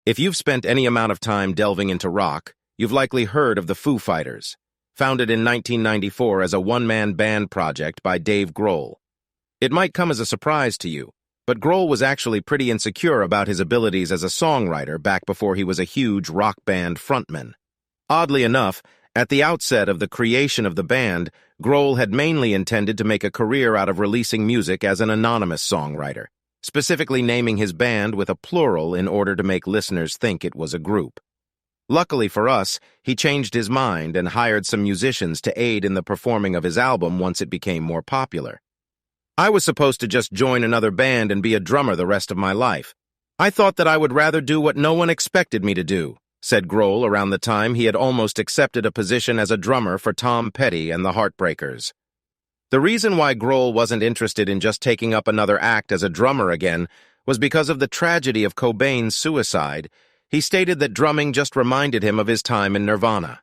If you've spent any amount of time delving into rock, you've likely heard of the Foo Fighters, founded in 1994 as a one-man band project by Dave Grohl. It might come as a surprise to you, but Grohl was actually pretty insecure about his abilities as a songwriter back before he was a huge rock band frontman. Oddly enough, at the outset of the creation of the band, Grohl had mainly intended to make a career out of releasing music as an anonymous songwriter, specifically naming his band with a plural in order to make listeners think it was a group. Luckily for us, he changed his mind and hired some musicians to aid in the performing of his album once it became more popular. I was supposed to just join another band and be a drummer the rest of my life. I thought that I would rather do what no one expected me to do, said Grohl around the time he had almost accepted a position as a drummer for Tom Petty and the Heartbreakers. The reason why Grohl wasn't interested in just taking up another act as a drummer again was because of the tragedy of Cobain's suicide. He stated that drumming just reminded him of his time in Nirvana.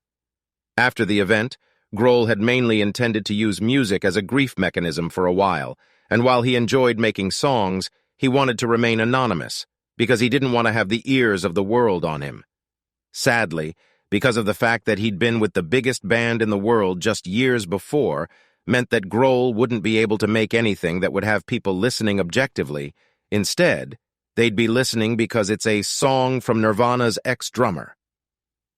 After the event, Grohl had mainly intended to use music as a grief mechanism for a while, and while he enjoyed making songs, he wanted to remain anonymous because he didn't want to have the ears of the world on him. Sadly, because of the fact that he'd been with the biggest band in the world just years before, meant that Grohl wouldn't be able to make anything that would have people listening objectively. Instead, they'd be listening because it's a song from Nirvana's ex-drummer.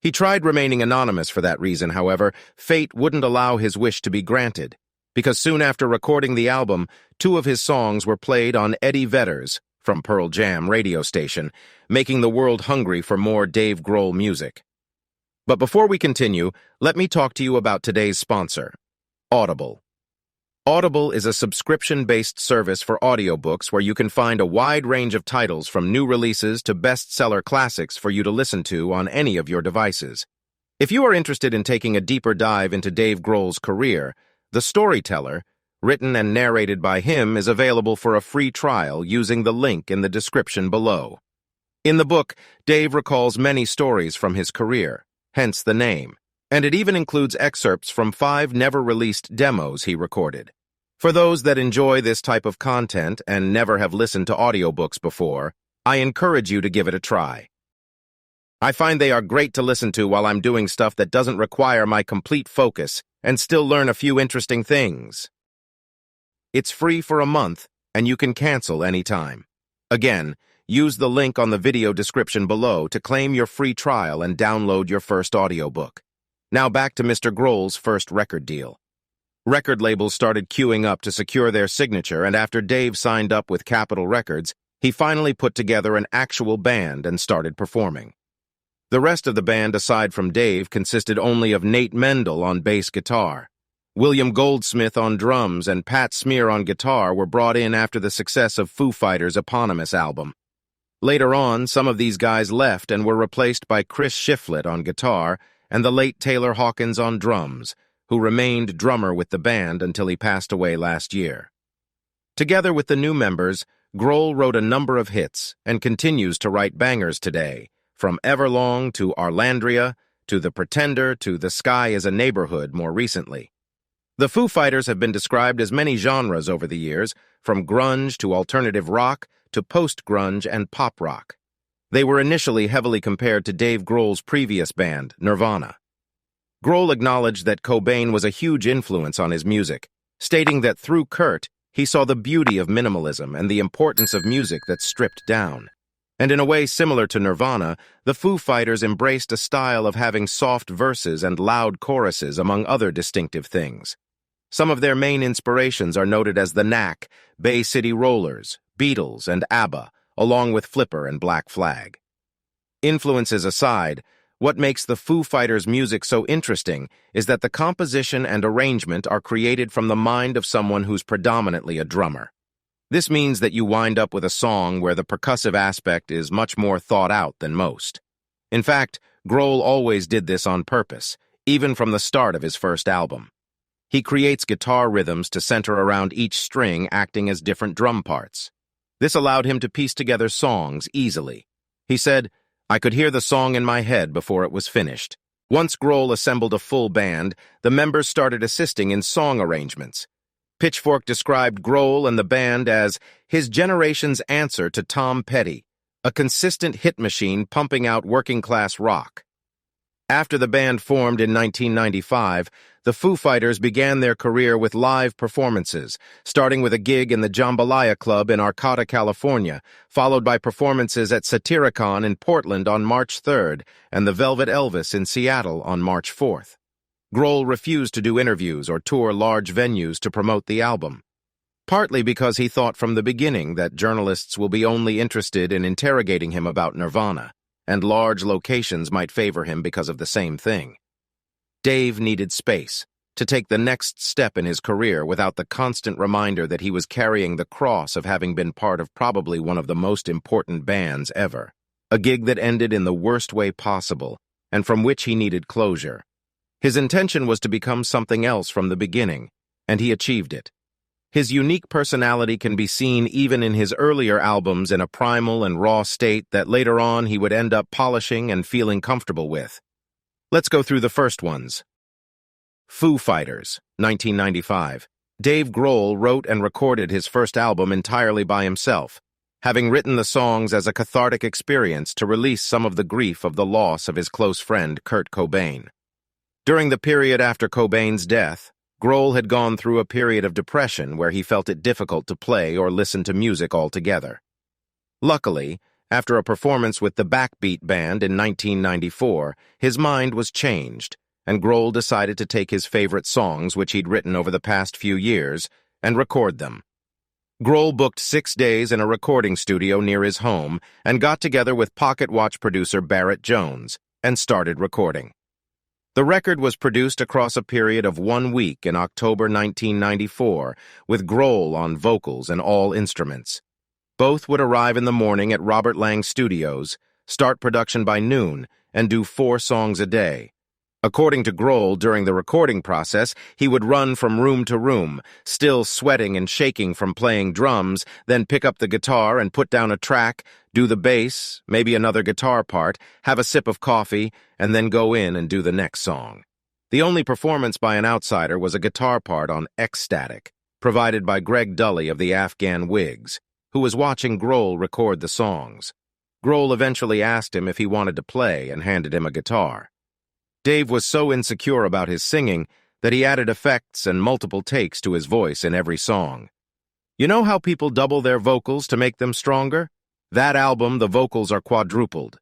He tried remaining anonymous for that reason, however. Fate wouldn't allow his wish to be granted, because soon after recording the album, 2 of his songs were played on Eddie Vedder's, from Pearl Jam radio station, making the world hungry for more Dave Grohl music. But before we continue, let me talk to you about today's sponsor, Audible. Audible is a subscription-based service for audiobooks where you can find a wide range of titles from new releases to bestseller classics for you to listen to on any of your devices. If you are interested in taking a deeper dive into Dave Grohl's career, The Storyteller, written and narrated by him, is available for a free trial using the link in the description below. In the book, Dave recalls many stories from his career, hence the name, and it even includes excerpts from 5 never-released demos he recorded. For those that enjoy this type of content and never have listened to audiobooks before, I encourage you to give it a try. I find they are great to listen to while I'm doing stuff that doesn't require my complete focus and still learn a few interesting things. It's free for a month, and you can cancel anytime. Again, use the link on the video description below to claim your free trial and download your first audiobook. Now back to Mr. Grohl's first record deal. Record labels started queuing up to secure their signature, and after Dave signed up with Capitol Records, he finally put together an actual band and started performing. The rest of the band, aside from Dave, consisted only of Nate Mendel on bass guitar. William Goldsmith on drums and Pat Smear on guitar were brought in after the success of Foo Fighters' eponymous album. Later on, some of these guys left and were replaced by Chris Shiflett on guitar and the late Taylor Hawkins on drums, who remained drummer with the band until he passed away last year. Together with the new members, Grohl wrote a number of hits and continues to write bangers today, from Everlong to Arlandria to The Pretender to The Sky is a Neighborhood more recently. The Foo Fighters have been described as many genres over the years, from grunge to alternative rock to post-grunge and pop rock. They were initially heavily compared to Dave Grohl's previous band, Nirvana. Grohl acknowledged that Cobain was a huge influence on his music, stating that through Kurt, he saw the beauty of minimalism and the importance of music that's stripped down. And in a way similar to Nirvana, the Foo Fighters embraced a style of having soft verses and loud choruses, among other distinctive things. Some of their main inspirations are noted as The Knack, Bay City Rollers, Beatles, and ABBA, along with Flipper and Black Flag. Influences aside, what makes the Foo Fighters' music so interesting is that the composition and arrangement are created from the mind of someone who's predominantly a drummer. This means that you wind up with a song where the percussive aspect is much more thought out than most. In fact, Grohl always did this on purpose, even from the start of his first album. He creates guitar rhythms to center around each string acting as different drum parts. This allowed him to piece together songs easily. He said, "I could hear the song in my head before it was finished." Once Grohl assembled a full band, the members started assisting in song arrangements. Pitchfork described Grohl and the band as his generation's answer to Tom Petty, a consistent hit machine pumping out working-class rock. After the band formed in 1995, the Foo Fighters began their career with live performances, starting with a gig in the Jambalaya Club in Arcata, California, followed by performances at Satyricon in Portland on March 3rd and the Velvet Elvis in Seattle on March 4th. Grohl refused to do interviews or tour large venues to promote the album, partly because he thought from the beginning that journalists will be only interested in interrogating him about Nirvana, and large locations might favor him because of the same thing. Dave needed space to take the next step in his career without the constant reminder that he was carrying the cross of having been part of probably one of the most important bands ever, a gig that ended in the worst way possible, and from which he needed closure. His intention was to become something else from the beginning, and he achieved it. His unique personality can be seen even in his earlier albums in a primal and raw state that later on he would end up polishing and feeling comfortable with. Let's go through the first ones. Foo Fighters, 1995. Dave Grohl wrote and recorded his first album entirely by himself, having written the songs as a cathartic experience to release some of the grief of the loss of his close friend Kurt Cobain. During the period after Cobain's death, Grohl had gone through a period of depression where he felt it difficult to play or listen to music altogether. Luckily, after a performance with the Backbeat Band in 1994, his mind was changed, and Grohl decided to take his favorite songs, which he'd written over the past few years, and record them. Grohl booked 6 days in a recording studio near his home and got together with Pocket Watch producer Barrett Jones and started recording. The record was produced across a period of 1 week in October 1994, with Grohl on vocals and all instruments. Both would arrive in the morning at Robert Lang Studios, start production by noon, and do 4 songs a day. According to Grohl, during the recording process, he would run from room to room, still sweating and shaking from playing drums, then pick up the guitar and put down a track, do the bass, maybe another guitar part, have a sip of coffee, and then go in and do the next song. The only performance by an outsider was a guitar part on Ecstatic, provided by Greg Dully of the Afghan Whigs, who was watching Grohl record the songs. Grohl eventually asked him if he wanted to play and handed him a guitar. Dave was so insecure about his singing that he added effects and multiple takes to his voice in every song. You know how people double their vocals to make them stronger? That album, the vocals are quadrupled.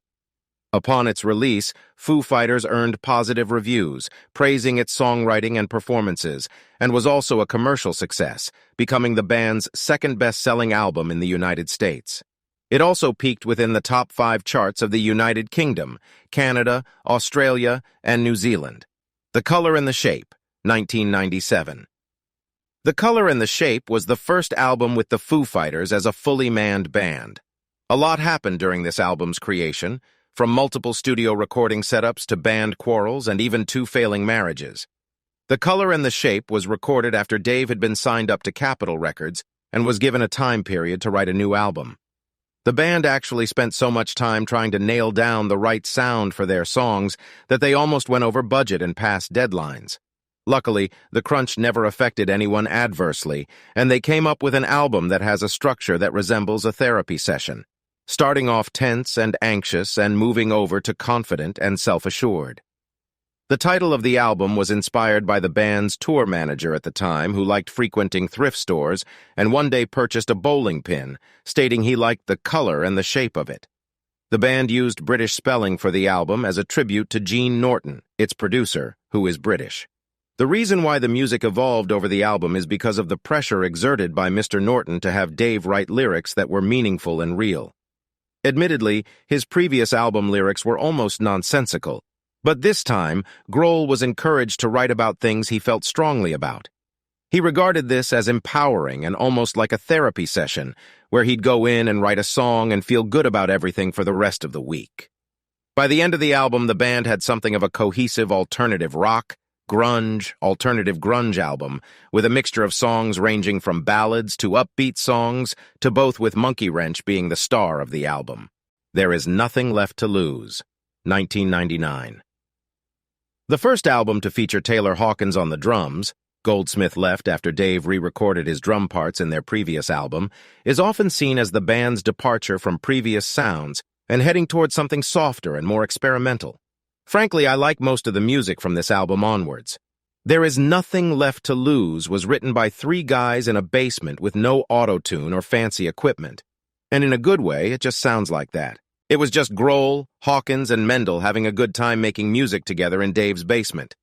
Upon its release, Foo Fighters earned positive reviews, praising its songwriting and performances, and was also a commercial success, becoming the band's second best-selling album in the United States. It also peaked within the top 5 charts of the United Kingdom, Canada, Australia, and New Zealand. The Color and the Shape, 1997. The Color and the Shape was the first album with the Foo Fighters as a fully manned band. A lot happened during this album's creation, from multiple studio recording setups to band quarrels and even 2 failing marriages. The Color and the Shape was recorded after Dave had been signed up to Capitol Records and was given a time period to write a new album. The band actually spent so much time trying to nail down the right sound for their songs that they almost went over budget and past deadlines. Luckily, the crunch never affected anyone adversely, and they came up with an album that has a structure that resembles a therapy session, starting off tense and anxious and moving over to confident and self-assured. The title of the album was inspired by the band's tour manager at the time, who liked frequenting thrift stores and one day purchased a bowling pin, stating he liked the color and the shape of it. The band used British spelling for the album as a tribute to Gene Norton, its producer, who is British. The reason why the music evolved over the album is because of the pressure exerted by Mr. Norton to have Dave write lyrics that were meaningful and real. Admittedly, his previous album lyrics were almost nonsensical, but this time, Grohl was encouraged to write about things he felt strongly about. He regarded this as empowering and almost like a therapy session, where he'd go in and write a song and feel good about everything for the rest of the week. By the end of the album, the band had something of a cohesive alternative rock, grunge, alternative grunge album, with a mixture of songs ranging from ballads to upbeat songs, to both with Monkey Wrench being the star of the album. There is Nothing Left to Lose, 1999. The first album to feature Taylor Hawkins on the drums, Goldsmith left after Dave re-recorded his drum parts in their previous album, is often seen as the band's departure from previous sounds and heading towards something softer and more experimental. Frankly, I like most of the music from this album onwards. There Is Nothing Left to Lose was written by three guys in a basement with no auto-tune or fancy equipment. And in a good way, it just sounds like that. It was just Grohl, Hawkins, and Mendel having a good time making music together in Dave's basement.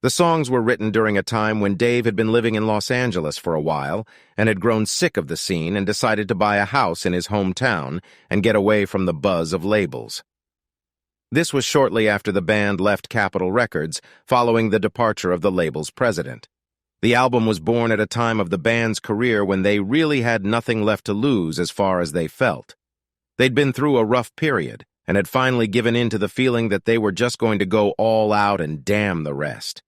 The songs were written during a time when Dave had been living in Los Angeles for a while and had grown sick of the scene and decided to buy a house in his hometown and get away from the buzz of labels. This was shortly after the band left Capitol Records following the departure of the label's president. The album was born at a time of the band's career when they really had nothing left to lose as far as they felt. They'd been through a rough period and had finally given in to the feeling that they were just going to go all out and damn the rest.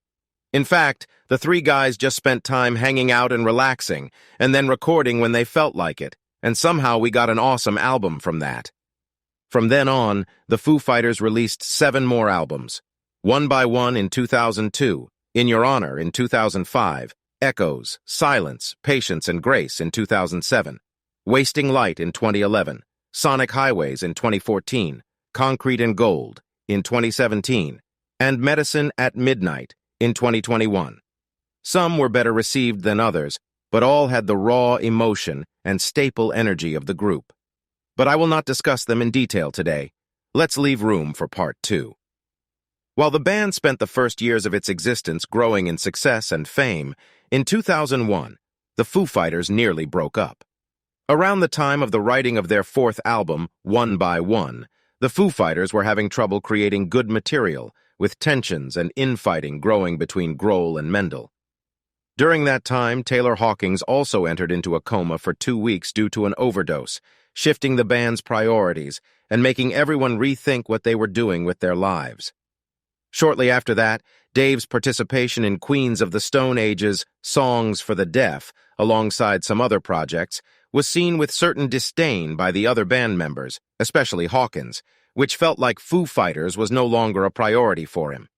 In fact, the three guys just spent time hanging out and relaxing, and then recording when they felt like it, and somehow we got an awesome album from that. From then on, the Foo Fighters released 7 more albums. One by One in 2002, In Your Honor in 2005, Echoes, Silence, Patience, and Grace in 2007, Wasting Light in 2011, Sonic Highways in 2014, Concrete and Gold in 2017, and Medicine at Midnight in 2021. Some were better received than others, but all had the raw emotion and staple energy of the group. But I will not discuss them in detail today. Let's leave room for part 2. While the band spent the first years of its existence growing in success and fame, in 2001, the Foo Fighters nearly broke up. Around the time of the writing of their 4th album, One by One, the Foo Fighters were having trouble creating good material, with tensions and infighting growing between Grohl and Mendel. During that time, Taylor Hawkins also entered into a coma for 2 weeks due to an overdose, shifting the band's priorities and making everyone rethink what they were doing with their lives. Shortly after that, Dave's participation in Queens of the Stone Age's Songs for the Deaf, alongside some other projects, was seen with certain disdain by the other band members, especially Hawkins, which felt like Foo Fighters was no longer a priority for him.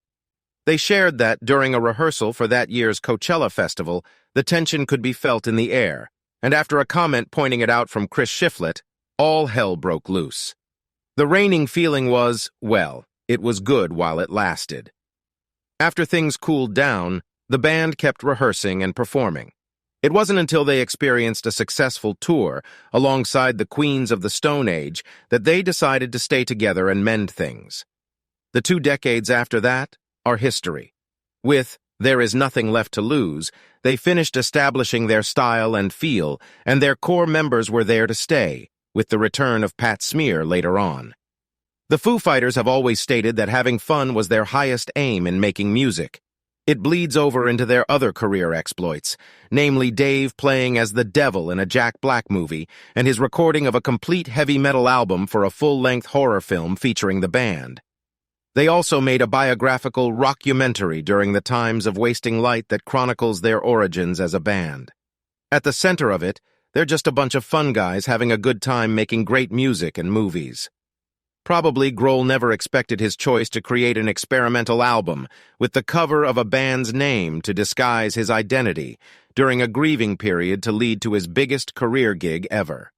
They shared that during a rehearsal for that year's Coachella Festival, the tension could be felt in the air, and after a comment pointing it out from Chris Shiflett, all hell broke loose. The reigning feeling was, well, it was good while it lasted. After things cooled down, the band kept rehearsing and performing. It wasn't until they experienced a successful tour alongside the Queens of the Stone Age that they decided to stay together and mend things. The 2 decades after that are history. With There Is Nothing Left to Lose, they finished establishing their style and feel, and their core members were there to stay, with the return of Pat Smear later on. The Foo Fighters have always stated that having fun was their highest aim in making music. It bleeds over into their other career exploits, namely Dave playing as the devil in a Jack Black movie and his recording of a complete heavy metal album for a full-length horror film featuring the band. They also made a biographical rockumentary during the times of Wasting Light that chronicles their origins as a band. At the center of it, they're just a bunch of fun guys having a good time making great music and movies. Probably Grohl never expected his choice to create an experimental album with the cover of a band's name to disguise his identity during a grieving period to lead to his biggest career gig ever.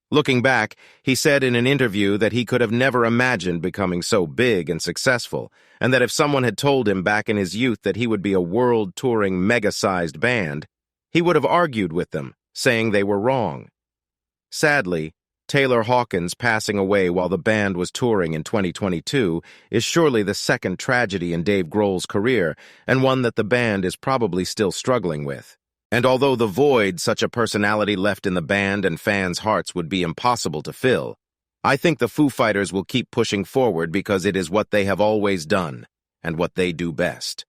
Looking back, he said in an interview that he could have never imagined becoming so big and successful, and that if someone had told him back in his youth that he would be a world-touring mega-sized band, he would have argued with them, saying they were wrong. Sadly, Taylor Hawkins passing away while the band was touring in 2022 is surely the second tragedy in Dave Grohl's career, and one that the band is probably still struggling with. And although the void such a personality left in the band and fans' hearts would be impossible to fill, I think the Foo Fighters will keep pushing forward because it is what they have always done, and what they do best.